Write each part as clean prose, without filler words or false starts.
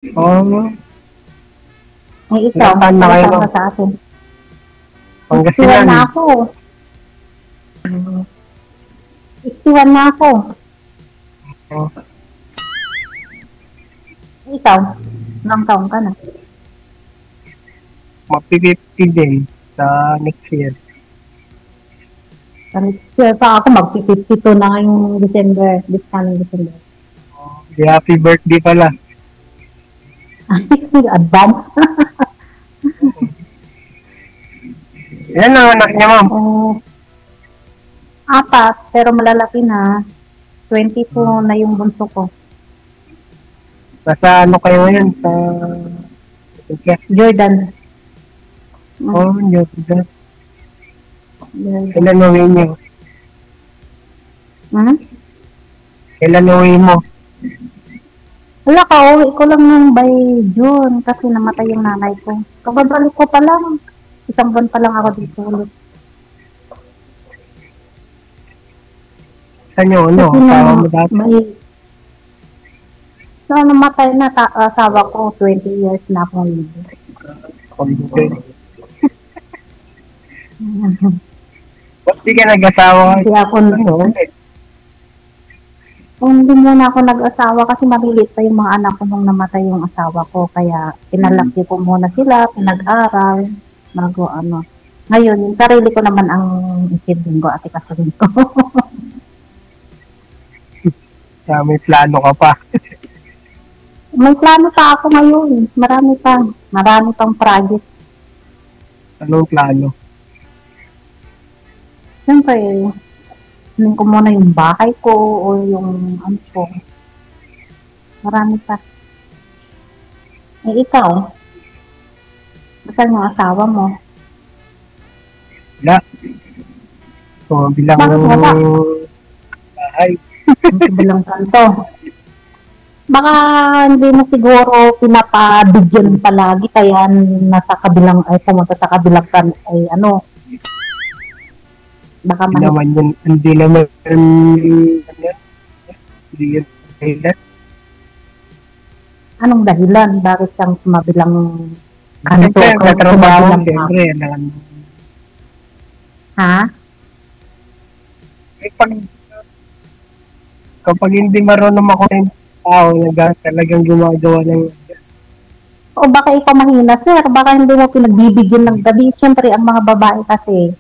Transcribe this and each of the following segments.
Oo. Ay, ikaw, Saan na kayo? kasama sa atin. Pangasinan. 61 na ako. 61 na ako. Oh. Ikaw, ilang taon ka na? Magpipipti din sa next year. Sa next year pa ako, mag-52 na ngayong December. This coming December. Oh, happy birthday pala. Advance. Yan ang anak niya, ma'am. Apat, pero malalaki na. 22 na yung bunso ko. Nasa ano kayo ngayon? Sa... Jordan. Oh, Jordan. Jordan. Kailan uwi niyo? Hmm? Kailan uwi mo? Wala ka, uwi ko lang ng by June kasi namatay yung nanay ko. Kababalik ko pa lang. Isang buwan pa lang ako dito ulit. Saan yung ano? Asawa mo dati? So, namatay na asawa ko, 20 years na akong libo. Ba't di ka nag-asawa? Hindi ako hindi muna ako nag-asawa kasi malilit pa yung mga anak ko nung namatay yung asawa ko. Kaya pinalaki ko muna sila, pinag-aral, bago ano. Ngayon, yung sarili ko naman ang isipin ko at ikasuhin ko. May plano ka pa. May plano pa ako ngayon. Marami pang project. Anong plano? Siyempre, hiling ko muna yung bahay ko o yung ano ko. Marami pa. Eh, ikaw? Saan yung asawa mo? Wala. So, bilang Bakit wala? bahay. Bilang santo. Baka hindi mo siguro pinapabigyan palagi kaya nasa kabilang ay pumunta sa kabilang ay ano. Baka Hindi naman yun. Hindi naman hindi yun dahilan. Anong dahilan? Bakit siyang sumabilang kanto? Siyempre, sa trabaho, siyempre. Ha? Eh, kapag hindi marunong ako ng tao, talagang gumagawa ng... O baka ikaw mahina, sir. Baka hindi mo pinagbibigyan ng gabi. Siyempre, ang mga babae kasi,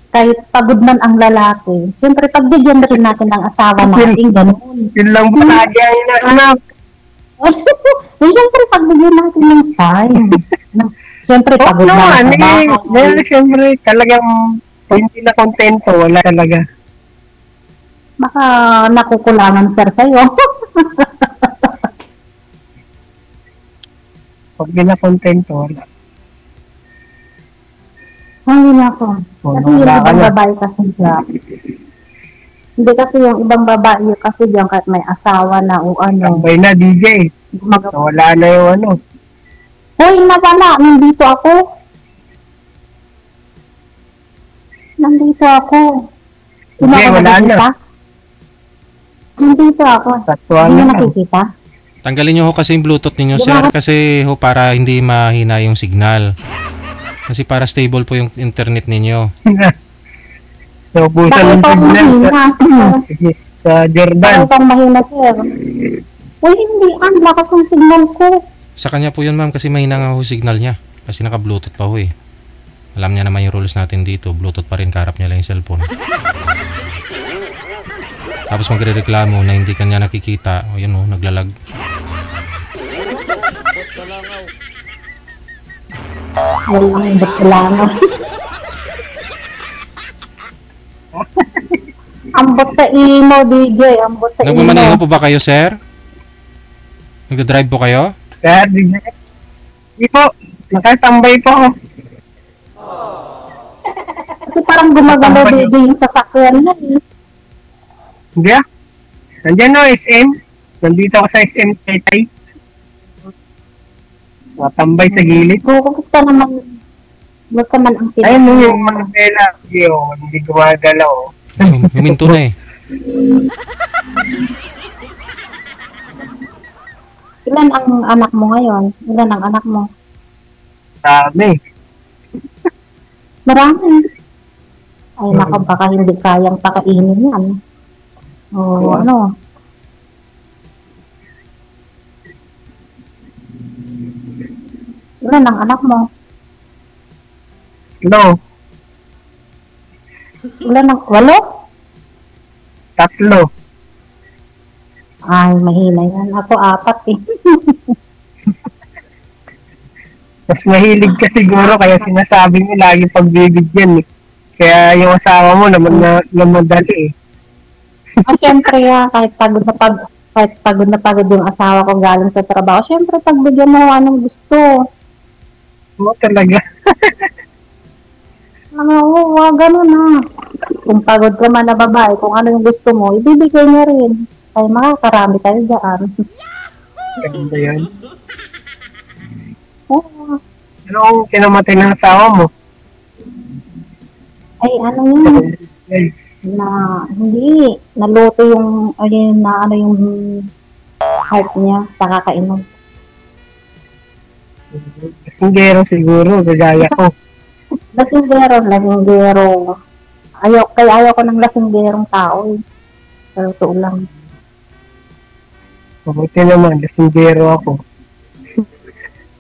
kahit pagod man ang lalaki, siyempre, pagbigyan rin natin ng asawa natin, ganoon. Yun lang ba lagi ang inaanap? Siyempre, pagbigyan natin ng time. Siyempre, pagod na ang trabaho. Siyempre, talagang hindi na kontento, wala talaga. Baka nakukulangan, sir, sa'yo. Pag di na kontento, wala. Hindi na ako. Kasi yung ibang babae kasi dyan. Hindi kasi yung ibang babae kasi dyan kahit may asawa na o ano. Tambay na, DJ. Wala na yung ano. Hoy, nawala. Nandito ako. Hindi, wala na. Nandito ako. Hindi na nakikita. Tanggalin nyo ho kasi yung Bluetooth ninyo, sir, kasi ho para hindi mahina yung signal. Kasi para stable po yung internet ninyo. So, busan ng signal sa Jordan. Bakit ang mahina, sir? Uy, hindi. Ang lakas ng signal ko. Sa kanya po yun, ma'am, kasi mahina nga ho signal niya. Kasi naka-Bluetooth pa ho eh. Alam niya naman yung rules natin dito. Bluetooth pa rin, karap niya lang yung cellphone. Tapos magre-reklamo na hindi kanya nakikita. O yun o, naglalag. Walang ba't Ambot sa imo, DJ. Ambot sa imo. Nagmamaneho po ba kayo, sir? Nagda-drive po kayo? Sir, DJ. Hindi po. Nakatambay po ako. Kasi parang gumagalaw, DJ, yung sasakyan na eh. Hindi ah. Nandiyan no, SM. Nandito ako sa SM Taytay. Natambay sa gilid. Gusto naman ang pinag- Ayun mo yung Manabela. Hindi gumagalaw. Huminto na eh. Ilan ang anak mo ngayon? Ilan ang anak mo? Dami. Marami. Ay, naku, baka hindi kayang pakainin yan. O, ano? Ilan ang anak mo? No, Ilan ang, 8? 3. Ay, mahina yan. Ako 4 eh. Mas mahilig ka siguro kaya sinasabi mo lagi pagbibigyan eh. Kaya yung asawa mo naman na namadali eh. At syempre kahit pagod na pagod yung asawa ko galing sa trabaho, syempre pagbigyan mo anong gusto. Oo talaga. Oo, ganun na. Kung pagod ka man na babae, kung ano yung gusto mo, ibibigay niya rin. Ay, makakarami tayo dyan. Ganda yan. Oo. Anong kinamatay ng asawa mo? Ay, ano yun? Ay, Na, hindi. Naluto yung, ayun, na ano yung heart niya sa kakainom. Singgero siguro, gagaya ko. Lasinggero. Ayaw ko ng lasinggerong tao eh. Sa totoo lang. Mabuti naman, singgero ako.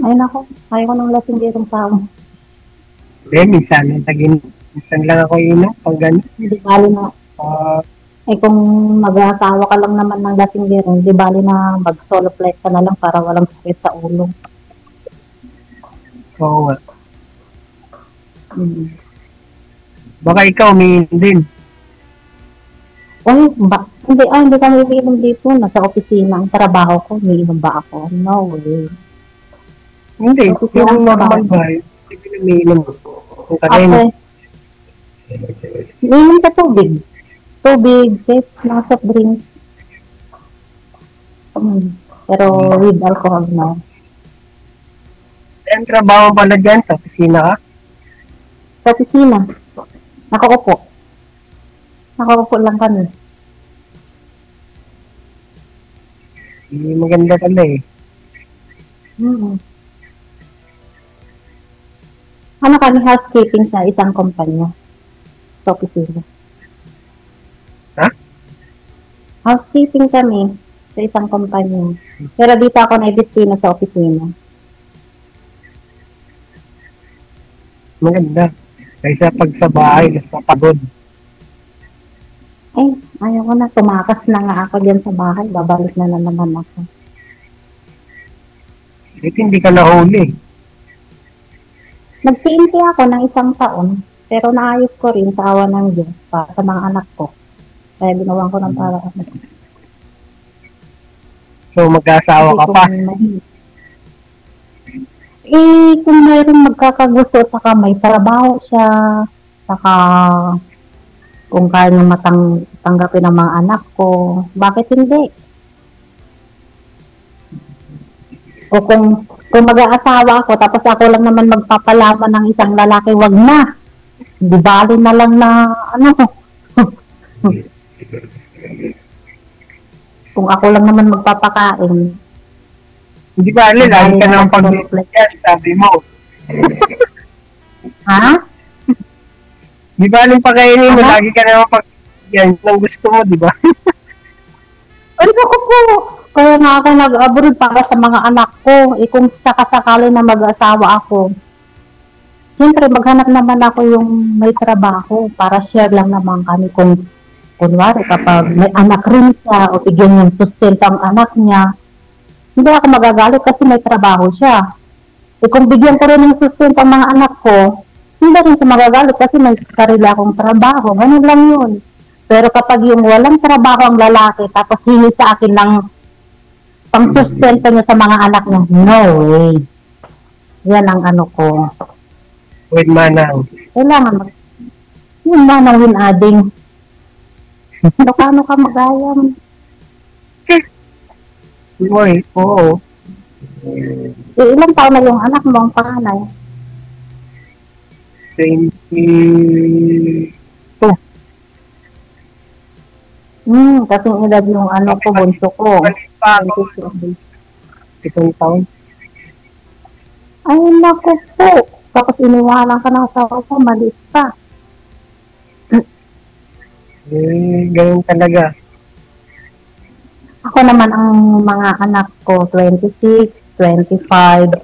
Ay nako, ayaw ko ng lasinggerong tao. Minsan lang ako inom, pag gano'n. Hindi bali na. Kung mag-aasawa ka lang naman ng lasinggero, hindi bali na mag-solo flight ka na lang para walang sakit sa ulo. Oo nga. Hmm. Baka ikaw, umiinom din. Hindi kami umiinom dito. Nasa opisina ang trabaho ko. Umiinom ba ako? No way. Hindi, yung normal ba? Hindi umiinom. Kung kanina. Umiinom ka tubig. Tubig, mga soft drinks. Pero with alcohol na. Ang trabaho pala dyan, sa opisina ka? Sa opisina. Nakaupo lang kami. Hindi maganda pala eh. Ano kami, housekeeping sa isang kumpanya. Sa opisina. Ha? Housekeeping kami sa isang kumpanya. Pero dito ako na-destino sa opisina. Maganda. Kaysa pag sa bahay, napapagod. Ay, ayaw ko na. Tumakas na nga ako dyan sa bahay. Babalik na naman ako. Hindi ka nahuli. Nag-PNP ako ng 1 taon. Pero naayos ko rin sa awa ng Diyos para sa mga anak ko. Kaya ginawan ko ng para anak. So, mag-asawa ka pa. Kung mayroong magkakagusto at saka may trabaho siya, saka kung kaya niya matanggapin ang mga anak ko, bakit hindi? O kung mag-aasawa ako, tapos ako lang naman magpapalaman ng isang lalaki, wag na. Di bali na lang na, kung ako lang naman magpapakain. Hindi ba, lagi ka naman pag-reply, sabi mo. Ha? Di ba, nung pakainin mo, lagi ka naman pag-yan, nang gusto mo, di ba? Ay, naku po. Kaya nga ako nag-abroad para sa mga anak ko. Kung sakasakali na mag-asawa ako, siyempre maghanap naman ako yung may trabaho para share lang naman kami kung kunwari kapag may anak rin siya o bigyan niyang sustento ang anak niya, hindi ako magagalit kasi may trabaho siya. Kung bigyan ko rin ng sustento ang mga anak ko, hindi rin siya magagalit kasi may sarili akong trabaho. Ganun lang yun. Pero kapag yung walang trabaho ang lalaki tapos hingi sa akin ng pang-sustento niya sa mga anak niya, no way. Yan ang ano ko. With manang. Kailangan yung manang win adding. Paano ka mag-ayam? Uy, oo. Ilang taon na yung anak mo, ang panganay? 22. Kasing edad yung ano ko, bunso ko. pitong taon. Ay, naku po. Tapos iniwanan ka ng asawa ko, maliit pa. Ganun talaga. Ako naman ang mga anak ko, 26, 25,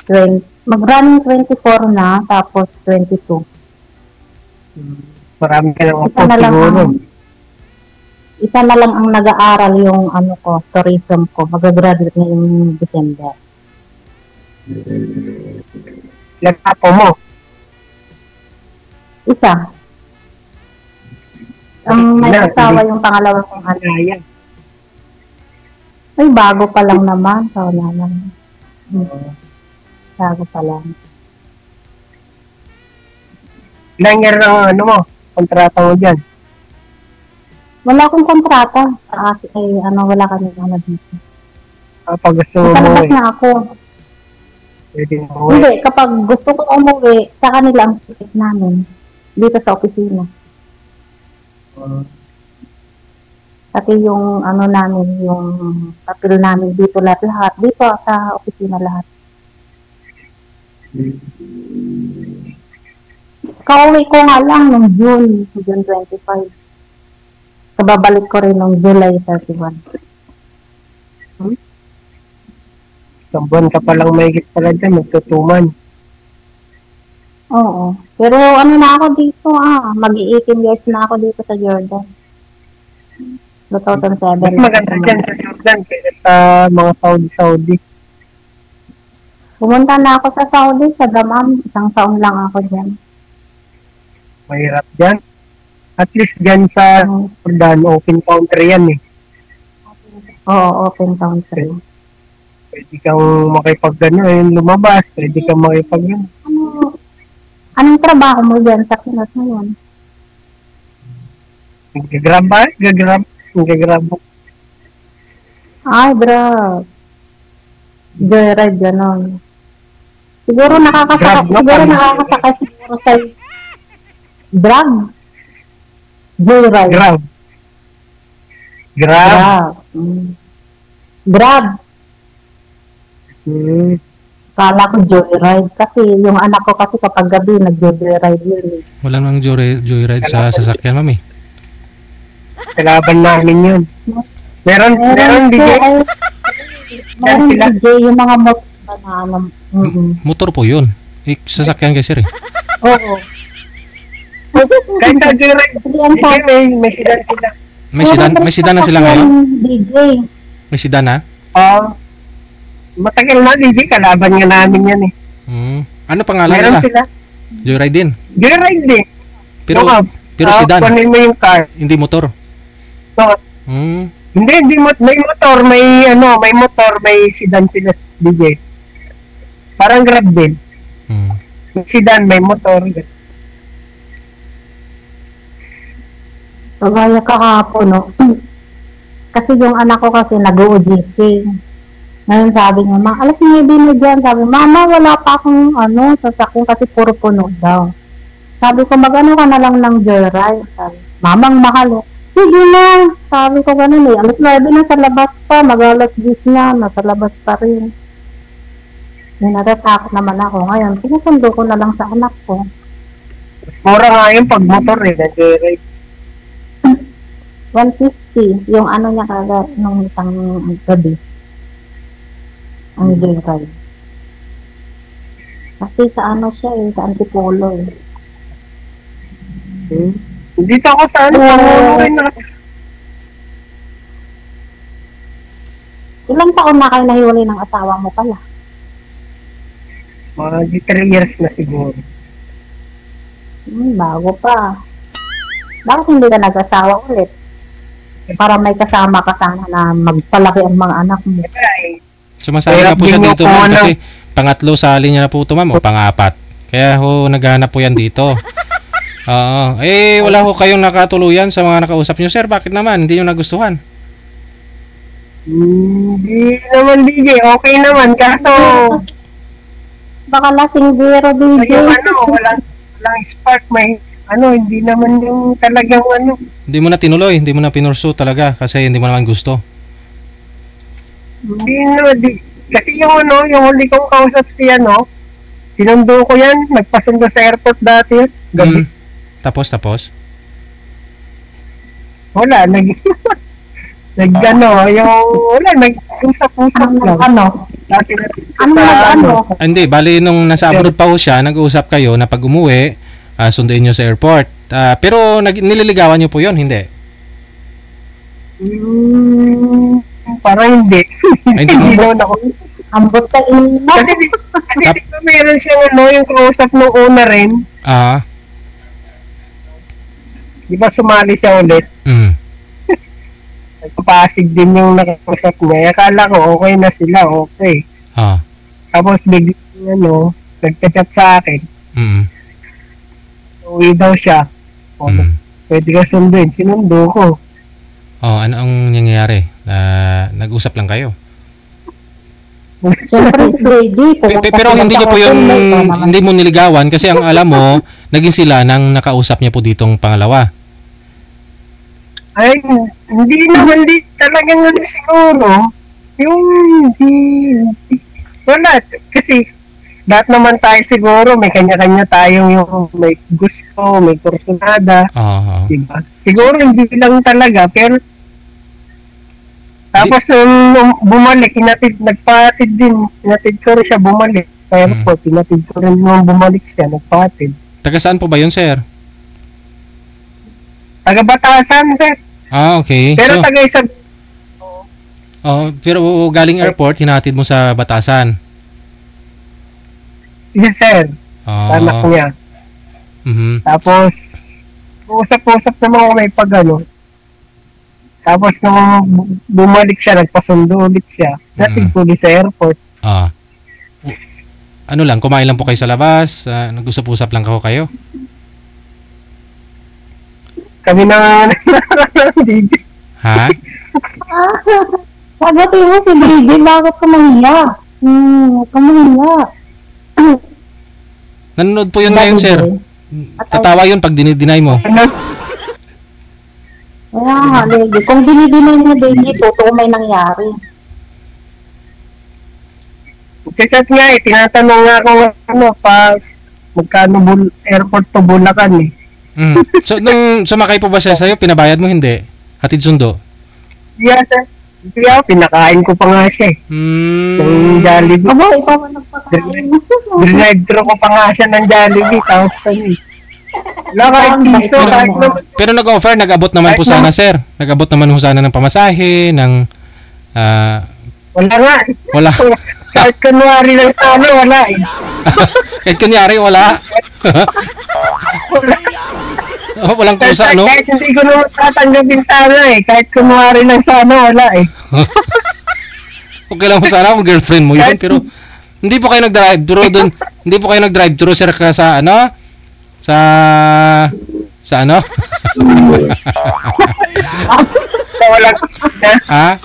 20, mag-running 24 na, tapos 22. Marami ka lang Isa na lang siguro. Isa na lang ang nag-aaral yung ano ko, tourism ko. Mag-graduate ngayong December. Lagpapo mo. Isa. Ang may Na, asawa yung pangalawa kong anak. Ayan. Ay, bago pa lang naman. So, naman. Bago pa lang. Ilang year ang ano mo, kontrata mo dyan? Wala akong kontrata. Sa akin, ay, wala kami ano dito. Pag gusto mo Nakalabas umuwi, na ako. pwede mo umuwi. Hindi, kapag gusto ko umuwi, sa kanila ang ticket namin. Dito sa opisina. Pati yung ano namin, yung papel namin dito lahat. Dito sa opisina lahat. Kauwi ko nga lang nung June 25. Kababalik ko rin nung July 31. Isang buwan ka palang mahigit pala dyan, magtutuman. Oo. Pero ano na ako dito mag-18 years na ako dito sa Jordan. 2007. Mas maganda dyan sa Jordan kaysa sa mga Saudi. Pumunta na ako sa Saudi, sa Dammam. Isang taon lang ako dyan. Mahirap dyan. At least dyan sa Jordan, open country yan eh. Oo, open country. Pwede kang lumabas. Pwede kang Anong trabaho mo dyan sa Pinas ngayon? Gagrab ba? Gagrab. Ay, bro. Joyride, gano'n. Siguro nakakasakay siguro sa drug. Joyride. Grab. Grab. Grab. Kala ko joyride. Kasi yung anak ko kasi kapag gabi nag-joyride yun. Wala namang joyride sa sasakyan, mami. Kalaban namin yun. Meron DJ. Meron sila. DJ, yung mga motor na Motor po yun. Sasakyan kasi rin. Oo. Kahit sa joyride, may sedan sila. May sedan na sila ngayon? DJ. May sedan na? Matagal na DJ, kalaban nga namin yan eh. Ano pangalan Meron nila? sila. Joyride din. Joyride din. Pero sedan. Kunin mo yung car. Hindi motor. So, hindi may motor, may motor, may sedan sila DJ. Parang Grab din. May sedan, may motor. So, gaya kahapon, no? Kasi yung anak ko kasi nag-OJT. Ngayon sabi niya, alas 9 na dyan. Sabi, mama, wala pa akong sasakyan kasi puro puno daw. Sabi ko, mag-ano ka na lang ng joyride. Sabi, mamang mahal. Sige na. Sabi ko ganun eh. Alas 9 na sa labas pa. Mag-alas 10 na. Nasa labas pa rin. Natatakot naman ako. Ngayon, sinusundo ko na lang sa anak ko. Mura nga yung pag-motor eh, na joyride. 150. Yung niya kaga nung isang gabi. Ang joyride. Kasi sa siya eh. Sa Antipolo eh. Dito ako sa Ilang taon na kayo nahiwalay ng asawa mo pala? Mga 3 years na siguro. Bago pa. Bakit hindi ka nag-asawa ulit? Para may kasama ka sana na magpalaki ang mga anak mo. Sumasali na po siya dito, ma'am, kasi pangatlo sali niya na po ito, ma'am, o pang-apat. Kaya naghahanap po yan dito. Oo. Wala ho kayong nakatuluyan sa mga nakausap nyo, sir. Bakit naman? Hindi nyo nagustuhan? Hindi naman, DJ. Okay naman. Kaso, baka lasing biro, DJ. walang spark. Hindi naman yung talagang Hindi mo na tinuloy. Hindi mo na pinursu talaga kasi hindi mo naman gusto. Hindi naman. Kasi yung huli kong kausap si sinundo ko yan, nagpasundo sa airport dati yun. Gabi. Tapos? Wala, nag-usap-usap lang. Kasi Hindi, bali nung nasa abroad pa ho siya, nag-uusap kayo na pag umuwi, sunduin nyo sa airport. Pero nililigawan nyo po yun, hindi? Parang hindi. Ay, hindi mo? naman ako. Ambot ka ina. Kasi di ba meron siyang yung kausap nung una rin. Di ba sumali siya ulit? Nagpapasig din yung nakausap niya. Akala ko okay na sila, okay. Tapos biglang nagchat sa akin. Uwi daw siya. Pwede ka sunduin. Sinundo ko. Ano ang nangyayari? Nag-usap lang kayo? Siyempre, lady. Pero hindi niyo po hindi mo niligawan kasi ang alam mo, naging sila nang nakausap niya po ditong pangalawa. Ay, hindi talagang siguro. Wala. Kasi, lahat naman tayo siguro, may kanya-kanya tayong may gusto, may kursunada. Diba? Siguro hindi lang talaga, pero tapos bumalik, nagpatid din. Hinatid ko rin siya bumalik. Pero po, hinatid ko rin nung bumalik siya, nagpatid. Taga saan po ba yun, sir? Taga Batasan, sir. Okay. Pero taga isa. Pero galing airport, hinatid mo sa Batasan. Yes, sir. Anak niya. Tapos, usap-usap naman kung may pag-ano. Tapos nung bumalik siya, nagpasundo ulit siya. Natin po sa airport. Ano lang, kumain lang po kayo sa labas? Nag-usap-usap lang kayo? Kami na DJ. Ha? Sagutin mo si DJ, bakit ka mahiya? Kamahiya. Nanonood po yun ngayon, sir. Tatawa yun pag dinideny mo. Kaya nga, lady. Kung dinidinay niya, lady, totoo may nangyari. Kasi nga tinatanong nga ako magkano airport to Bulacan So, nung sumakay po ba siya sa'yo, pinabayad mo hindi? Hatid sundo? Yes, sir. Hindi ako, pinakain ko pa nga siya Yung Jollibee. Aba, ikaw ang nagpakain. Drive-thru ko pa nga siya ng Jollibee. Tapos wala kahit piso, kahit naman. Pero nag-offer, nag-abot naman po sana, sir. Nag-abot naman po sana ng pamasahe, ng... wala nga. Wala. Kahit kunwari lang sana, wala Kahit kunyari, wala. Walang kusa, no? Kahit hindi ko naman tatanggapin sana Kahit kunwari lang sana, wala Okay lang mo sana, mo girlfriend mo yun, pero hindi po kayo nag-drive-thru doon. Hindi po kayo nag-drive-thru, sir, ka sa sa ano? Wala. Ha?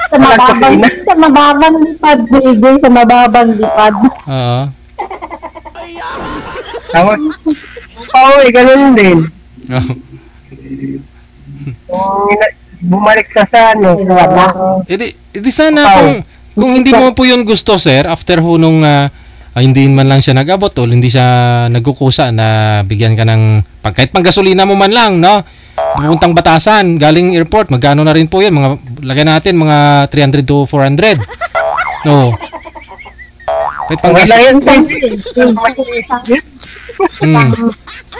Sa mababang lipad, baby. Sa mababang lipad. Oo. Tapos, ganun din. Bumalik sa Edi sana kung hindi mo po yun gusto, sir, after nung hindi man lang siya nag-abot o hindi siya nagkukusa na bigyan ka ng kahit pang gasolina mo man lang, no? Pupuntang Batasan, galing airport, magkano na rin po yun? Lagay natin mga 300 to 400. No. Kahit pang gasolina.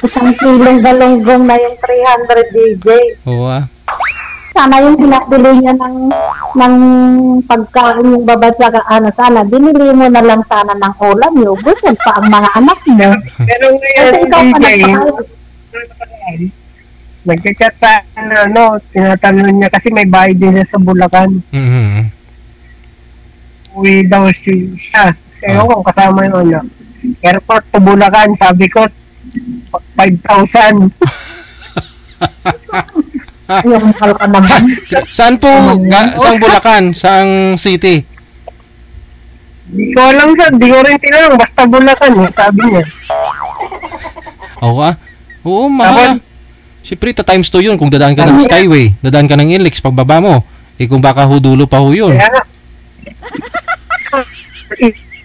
Isang kilong galonggong na yung 300 DJ. Oo Sana yung pinakbili niya ng pagkain yung babasa ka, sana, binili mo na lang sana ng ulam yung busog pa ang mga anak niya. Pero ngayon, nagchat sa tinatanong niya kasi may bahay din sa Bulacan. Uwi daw siya. Kasi kung kasama yung airport to Bulacan, sabi ko, 5,000. Yung mahal ka naman. Saan po? Saang Bulacan? Saang city? Di ko alam di ko rin tinanong. Basta Bulacan sabi niya. Oo, mahal. Siyempre, times 2 yun. Kung dadaan ka ng Skyway, dadaan ka ng Inlex, pagbaba mo. Kung baka dulo pa yun.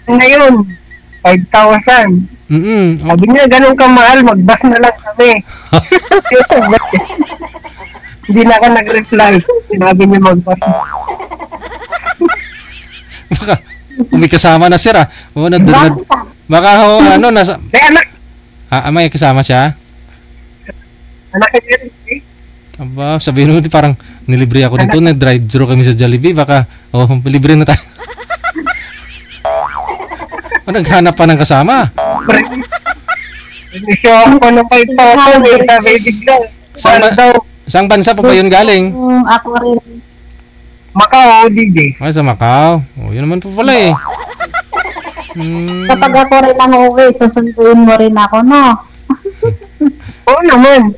Ngayon, 5,000. Sabi niya, ganun kamahal, mag-bus na lang kami. Hindi na ako nag-reply. Sinabi niya mag-bus na. Baka, may kasama na sir baka nasa... Anak! May kasama siya? Anak niya rin eh. Aba, sabihin mo, parang nilibre ako dito, nag-drive-thru kami sa Jollibee, baka, libre na tayo. Naghanap pa ng kasama. Inisyo ako ng 5,000 sa baby girl. Saan bansa pa ba yun galing? Ako rin. Macau, DJ. Sa Macau. Yun naman po pala eh. Kapag ako rin ang uwi, susunduin mo rin ako, no? Oo naman.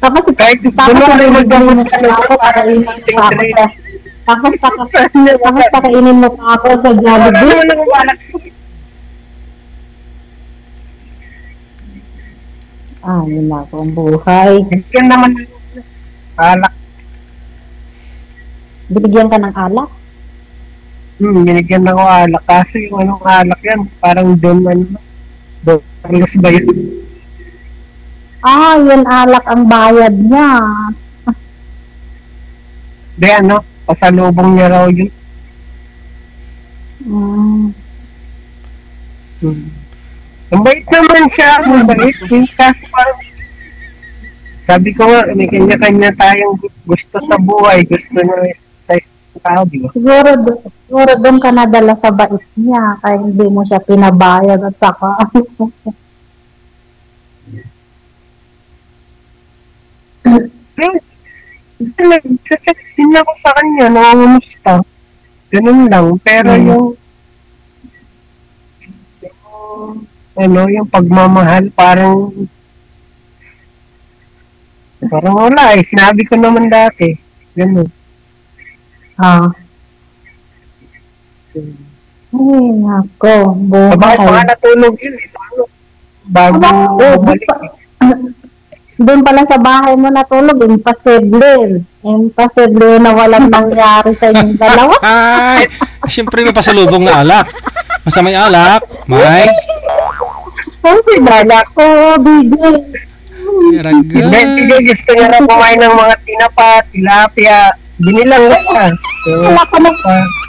Tapos kahit doon rin magdamot ka na ako para tapos pakainin mo pa ako sa Jollibee. Yun na akong buhay. Yan naman alak. Binigyan ka ng alak? Binigyan ako alak. Kaso yung anong alak yan, parang doon ba yun? Yun alak ang bayad niya. Di pasalubong niya raw yun. Ang bait naman siya, mabait. Kasi parang, sabi ko nga, may kanya-kanya tayong gusto sa buhay, gusto na sa isang tao, di ba? Siguro doon ka nadala sa bait niya, kaya hindi mo siya pinabayad at saka. Sasakin ako sa kanya, nangungumusta. Ganun lang. Pero yung pagmamahal, parang wala eh. Sinabi ko naman dati. Ganun. Ay, nako. Bakit mga natulog yun? Bago bumalik eh. Doon pala sa bahay mo natulog, impossible. Impossible na walang nangyari sa inyong dalawa. Ay, siyempre may pasalubong na alak. Basta may alak, may... Ay, balak ko, bigay. Hindi, gusto niya na kumain ng mga tinapa, tilapia. Binilang na.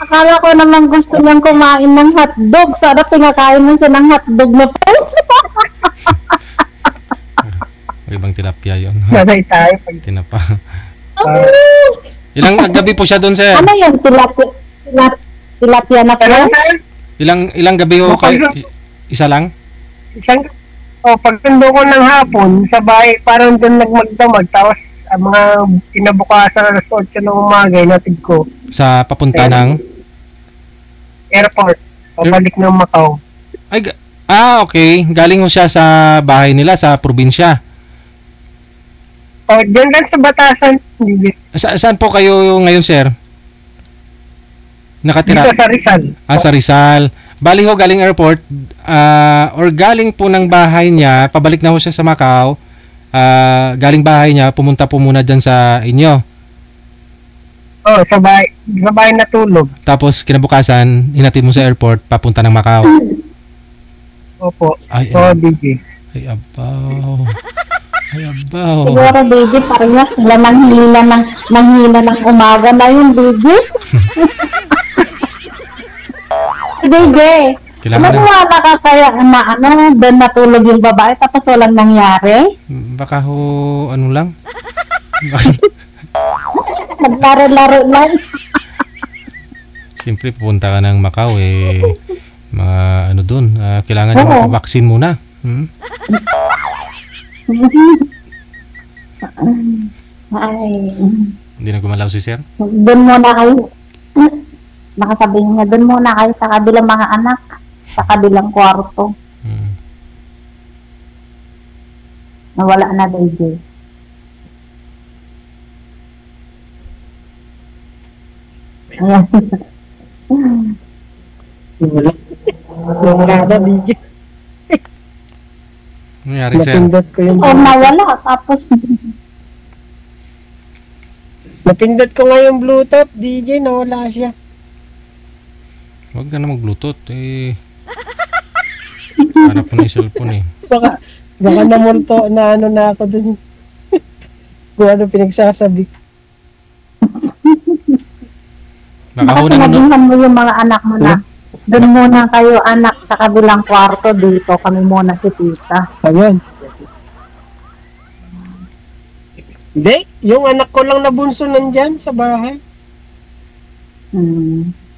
Akala ko naman gusto niyang kumain ng hotdog. Sana pinakain mo siya ng hotdog na peso. Ibang tilapia yun. Sanay tayo. Tinapa. Ilang gabi po siya doon, sir? Ano yun? Tilapia na peso? Ilang gabi ho kayo? Isa lang? Pagtundo ko ng hapon sa bahay, parang doon nagmagdamag. Tapos mga kinabukasan alas 8 ng umaga, natid ko. Sa papunta ng? Airport. Pabalik ng Macau. Okay. Galing ho siya sa bahay nila, sa probinsya. Diyan lang sa Batasan. Saan po kayo ngayon, sir? Nakatira? Dito sa Rizal. Sa Rizal. Bali ho, galing airport, or galing po ng bahay niya, pabalik na ho siya sa Macau, galing bahay niya, pumunta po muna dyan sa inyo. Sa bahay natulog. Tapos, kinabukasan, hinatid mo sa airport, papunta ng Macau. Opo. DJ. Ay, abaw. Siguro, baby, parehas sila manghina ng umaga na yun, baby. Baby, wala ka kaya doon natulog yung babae tapos walang nangyari? Baka ho, lang? Naglaro-laro lang. Siyempre, pupunta ka ng Macau mga doon, kailangan nyo magpa-vaccine muna. Ay. Hindi na gumalaw si sir? Doon muna kayo. Nakasabihin niya, doon muna kayo sa kabilang mga anak, sa kabilang kwarto. Nawala na DJ. Ayan. Wala na DJ. Nangyari, sir? Nawala, tapos... Napindot ko nga yung Bluetooth, DJ, nawala siya. Huwag ka na mag-bluetooth. Harap mo na yung cellphone eh. Baka namunto na ano na ako dun. Kung ano pinagsasabi. Baka Baka sinabihan mo yung mga anak mo na, doon muna kayo anak sa kabilang kwarto, dito kami muna si tita. Ayun. Hindi, yung anak ko lang na bunso nandyan sa bahay.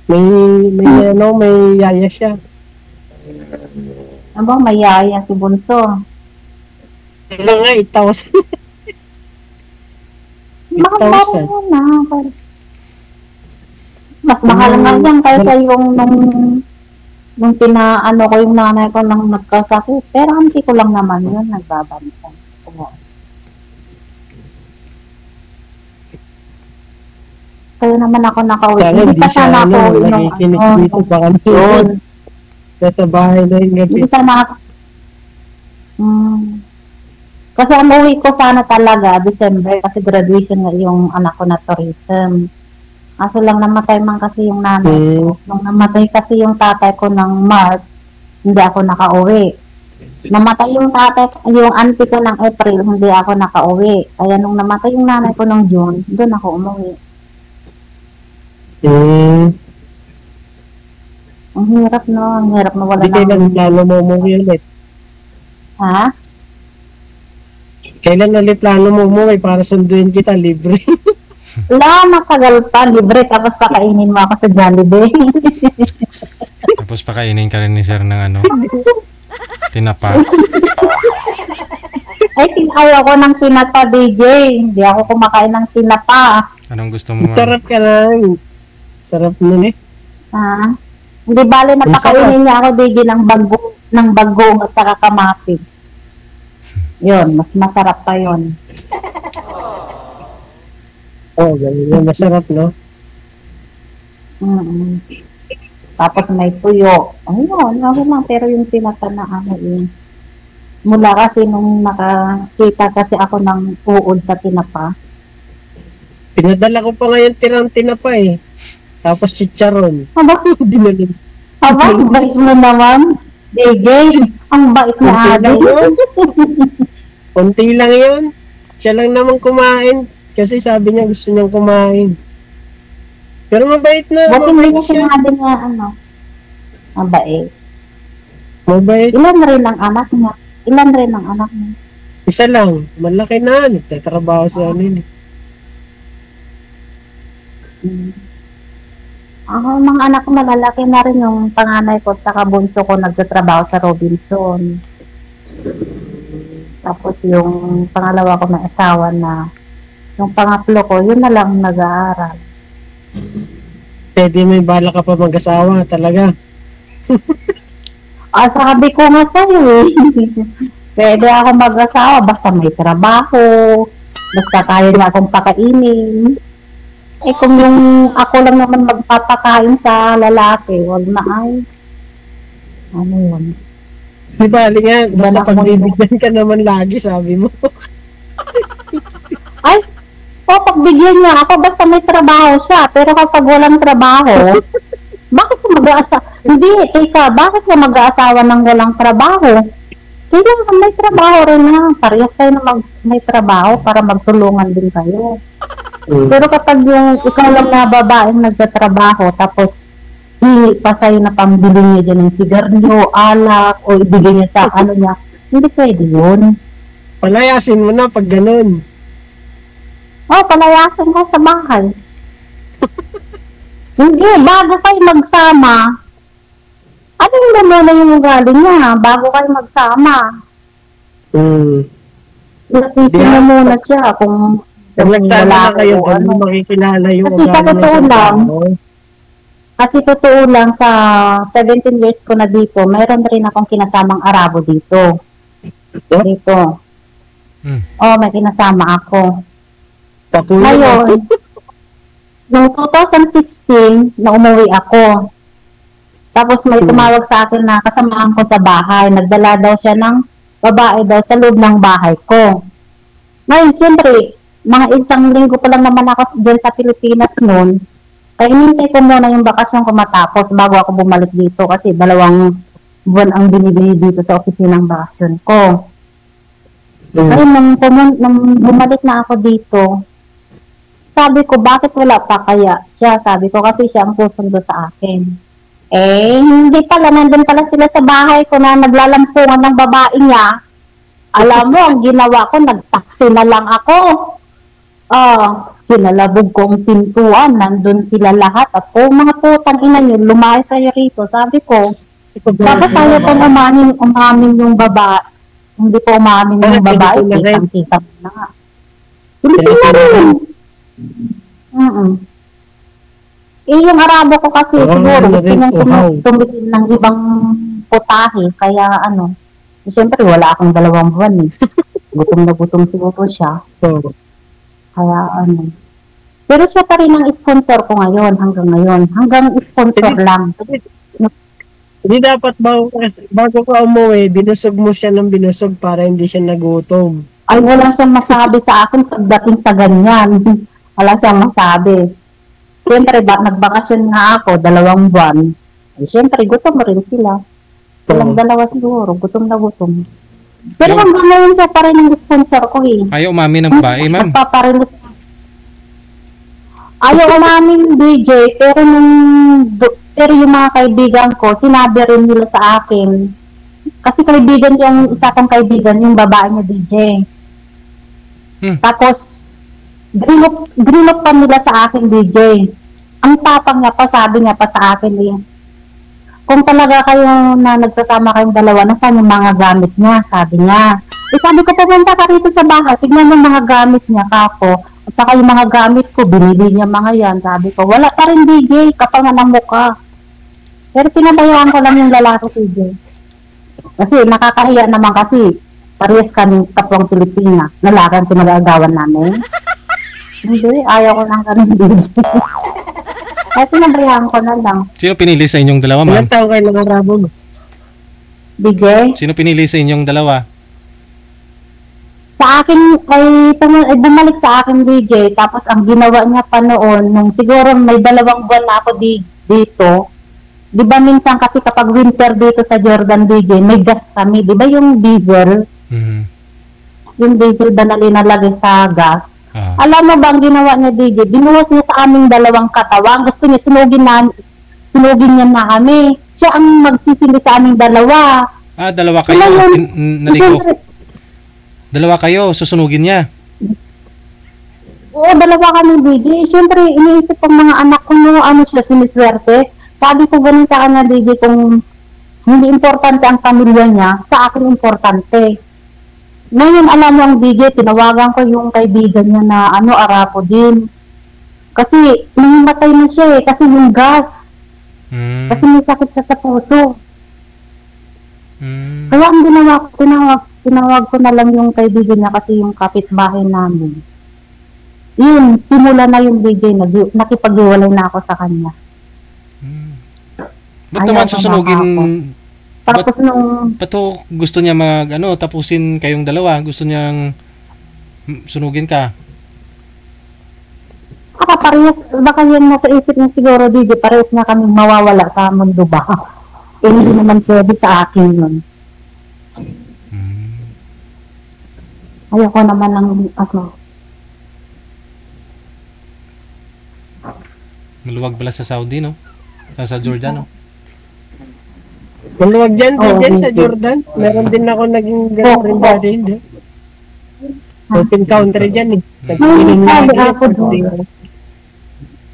May yaya siya. Ano bang mayaya si Bunso? Kailan nga, 8,000. Mahal na. Mas mahal nga yan kaysa yung nung pinaano ko yung nanay ko nang nagkasakit. Pero hindi ko lang naman yun, nagbabanta. Kaya naman ako nakauwi. Hindi pa sana ako nakikinig dito. Baka yun. Nasa bahay na yung gabi. Hindi sana ako. Kasi ang uwi ko sana talaga, December, kasi graduation nga yung anak ko na tourism. Kaso lang namatay man kasi yung nanay ko. Nung namatay kasi yung tatay ko ng March, hindi ako nakauwi. Namatay yung tatay, yung auntie ko ng April, hindi ako nakauwi. Kaya nung namatay yung nanay ko ng June, doon ako umuwi. Ang hirap no, ang hirap na wala na. Hindi kailan plano mo umuwi ulit? Ha? Kailan ulit plano mo umuwi para sunduin kita libre? Wala, matagal pa, libre, tapos pakainin mo ako sa Jollibee. Tapos pakainin ka rin ni sir ng ano, tinapa. Ay, ayaw ko ng tinapa, DJ. Hindi ako kumakain ng tinapa. Anong gusto mo? Sarap ka lang. Sarap nun eh. Ha? Hindi bale na pakainin niya ako, DJ, ng bagong at saka kamatis. Yun, mas masarap pa yun. Oh, ganyan. Masarap, no? Tapos may tuyo. Ayun, okay lang. Pero yung tinapa na ano yun. Mula kasi nung nakakita kasi ako ng uod sa tinapa. Pinadala ko pa ngayon tirang tinapa eh. Tapos chicharon. Aba, Dinalin. bait mo naman. DJ, ang bait na Adi. Konti lang yun. Siya lang naman kumain. Kasi sabi niya gusto niyang kumain. Pero mabait na. Ba't hindi Mabait niya siya. sinabi niya ano? Mabait. Mabait. Ilan rin ang anak niya? Ilan rin ang anak niya? Isa lang. Malaki na. Nagtatrabaho sa ano. Ako, mga anak ko malalaki na rin yung panganay ko at saka bunso ko nagtatrabaho sa Robinson. Tapos yung pangalawa ko may asawa na. Yung pangatlo ko, yun na lang nag-aaral. Pwede may bala ka pa mag-asawa talaga. Sabi ko nga sa'yo eh. Pwede ako mag-asawa basta may trabaho. Basta kaya niya akong pakainin. Eh kung yung ako lang naman magpapakain sa lalaki, wag na ay. Ano yun? Di bali nga, basta pagbibigyan ka naman lagi, sabi mo. Ay, pagbigyan niya ako basta may trabaho siya. Pero kapag walang trabaho, bakit ka mag-aasawa? Hindi, teka, bakit ka mag-aasawa ng walang trabaho? Kailangan may trabaho rin na. Parehas kayo na may trabaho para magtulungan din kayo. Pero kapag yung ikaw lang na babaeng nagtatrabaho, tapos hingi pa sa'yo na pambili niya dyan ng sigarilyo, alak, o ibigay niya sa ano niya, hindi pwede yun. Palayasin mo na pag ganun. Palayasin ko sa bahay. Hindi, bago kayo magsama, ano yung muna yung ugali niya, bago kayo magsama. Natisin mo muna siya kung wala kayo, ano makikilala yung kasi sa totoo lang, kasi totoo lang sa 17 years ko na dito, mayroon rin akong kinasamang Arabo dito. Dito. May kinasama ako. Ngayon, noong 2016, na umuwi ako. Tapos may tumawag sa akin na kasamaan ko sa bahay. Nagdala daw siya ng babae daw sa loob ng bahay ko. Ngayon, siyempre, mga isang linggo pa lang naman ako dyan sa Pilipinas noon. Kaya hinintay ko muna yung bakasyon ko matapos bago ako bumalik dito kasi 2 buwan ang binibigay dito sa opisinang bakasyon ko. Kaya nung bumalik na ako dito, sabi ko, bakit wala pa kaya siya? Sabi ko, kasi siya ang pusundo sa akin. Hindi pala, nandun pala sila sa bahay ko na naglalampungan ng babae niya. Alam mo, ang ginawa ko, nagtaksi na lang ako. Kinalabog ko ang pintuan, nandun sila lahat. At mga putang ina yun, lumayas kayo rito. Sabi ko, tapos ayaw pong umamin yung babae. Hindi po umamin yung babae, kitang-kita mo na nga. Pilipina rin. Yung Arabo ko kasi siguro gusto niyang tumitin ng ibang putahe. Kaya siyempre wala akong 2 buwan eh. Gutom na gutom siguro siya. Kaya pero siya pa rin ang sponsor ko ngayon, hanggang ngayon. Hanggang sponsor lang. Hindi dapat bago ka umuwi, binusog mo siya ng binusog para hindi siya nagutom. Ay, wala siyang masabi sa akin pagdating sa ganyan. Wala siyang masabi. Siyempre, nagbakasyon nga ako, 2 buwan. Siyempre, gutom rin sila. Walang 2 siguro, gutom na gutom. Pero hanggang ngayon siya pa rin ang sponsor ko eh. Ayaw umami ng babae, ma'am. Ayaw umamin, DJ, pero yung mga kaibigan ko, sinabi rin nila sa akin. Kasi kaibigan yung isa kong kaibigan, yung babae niya, DJ. Tapos, grinop pa nila sa akin, DJ. Ang tapang niya pa, sabi niya pa sa akin eh, kung talaga kayo na nagsasama kayong 2, nasaan yung mga gamit niya, sabi niya. Sabi ko, pumunta ka rito sa bahay, tignan mo mga gamit niya, kako. At saka yung mga gamit ko, binili niya mga yan. Sabi ko, wala pa rin, DJ, kapal na ng mukha. Pero pinabayaan ko lang yung lalaki, DJ. Kasi nakakahiya naman kasi, parehas kami kapwang Pilipina. Nalakan pinag-aagawan namin. Hindi, ayaw ko lang kami, DJ. Kaya pinabayaan ko na lang. Sino pinili sa inyong 2, ma'am? Ilang taon kayo nangarabog? DJ? Sino pinili sa inyong 2? Sa akin, ay bumalik sa akin, DJ. Tapos ang ginawa niya pa noon, nung siguro may 2 buwan na ako dito, di ba minsan kasi kapag winter dito sa Jordan, DJ, may gas kami. Di ba yung diesel? Yung diesel ba na linalagay sa gas? Alam mo ba ang ginawa niya, DJ? Binuhos niya sa aming 2 katawan. Gusto niya, sunugin niya na kami. Siya ang magsisindi sa aming 2. 2 kayo? Naligo? 2 kayo, susunugin niya? Oo, 2 kami, DJ. Siyempre, iniisip ang mga anak ko siya, sumiswerte. Sabi ko ganun sa kanya, DJ, kung hindi importante ang pamilya niya, sa akin importante. Ngayon, alam mo ang DJ, tinawagan ko yung kaibigan niya na Arapo din. Kasi, nahimatay na siya eh, kasi yung gas. Kasi may sakit siya sa puso. Kaya ang tinawag ko na lang yung kaibigan niya kasi yung kapitbahay namin. Yun, simula na yung DJ, nakipag-iwalay na ako sa kanya. Ba't naman susunugin? Tapos Ba't gusto niya tapusin kayong 2? Gusto niyang sunugin ka? Parehas, baka yan nasa isip niya siguro, DJ, parehas na kami mawawala sa mundo ba? Hindi naman pwede sa akin yun. Ayoko naman ng Maluwag pala sa Saudi, no? Sa Jordan, no? Maluwag dyan sa Jordan. Meron din ako naging girlfriend dati, hindi? Open country dyan eh.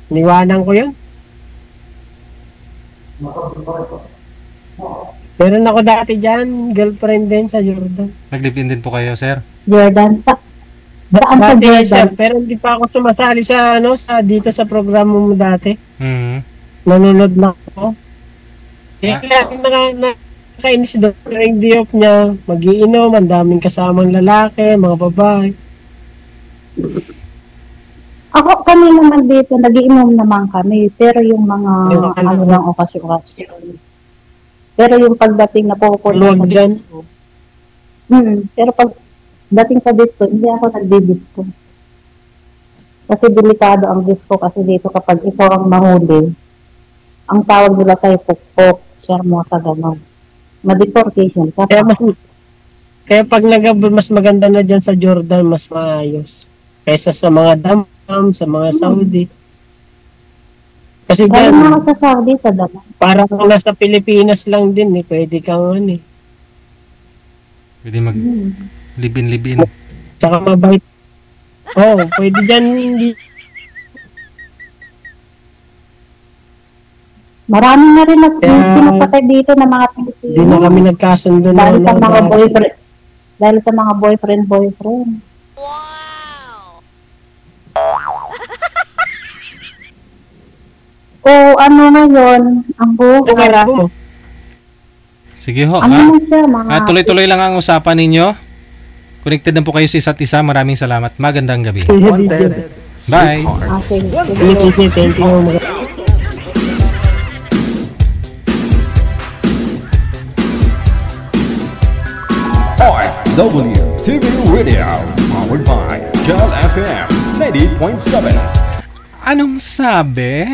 Niwanan ko yan. Meron ako dati dyan, girlfriend din sa Jordan. Nag-live-in din po kayo, sir? Jordan, dati, sir, pero hindi pa ako sumasali sa dito sa programa mo dati. Nanonood na ako. Kaya nakainis doon during day off niya, mag-iinom, ang daming kasamang lalaki, mga babae. Kami naman dito, nag-iinom naman kami, pero yung mga lang okasyon. Pero yung pagdating na pupunta sa dyan. Pero pagdating sa disco, hindi ako nagdi-disco. Kasi delikado ang disco kasi dito kapag ikaw ang mahuli, ang tawag nila sa'yo pukpok, shermosa, gano'n. Ma-deportation ka pa. Kaya pag mas maganda na dyan sa Jordan, mas maayos. Kaysa sa mga dam, sa mga Saudi. Kasi Kaya dyan, mga sa Saudi, sa Daman. parang nasa Pilipinas lang din eh. Pwede kang ano eh. Pwede mag-libin-libin. Tsaka mabait. Pwede dyan hindi. Marami na rin pinapatay dito ng mga Pilipino. Hindi na kami nagkasundo na. Dahil sa mga boyfriend. Dahil sa mga boyfriend. O ano ngayon, ang buhay. Sige ho. Ano siya, mga... tuloy-tuloy lang ang usapan ninyo. Connected na po kayo sa isa't isa. Maraming salamat. Magandang gabi. Bye. Thank you. WTV Radio, powered by Jal FM 90.7. Anong sabi?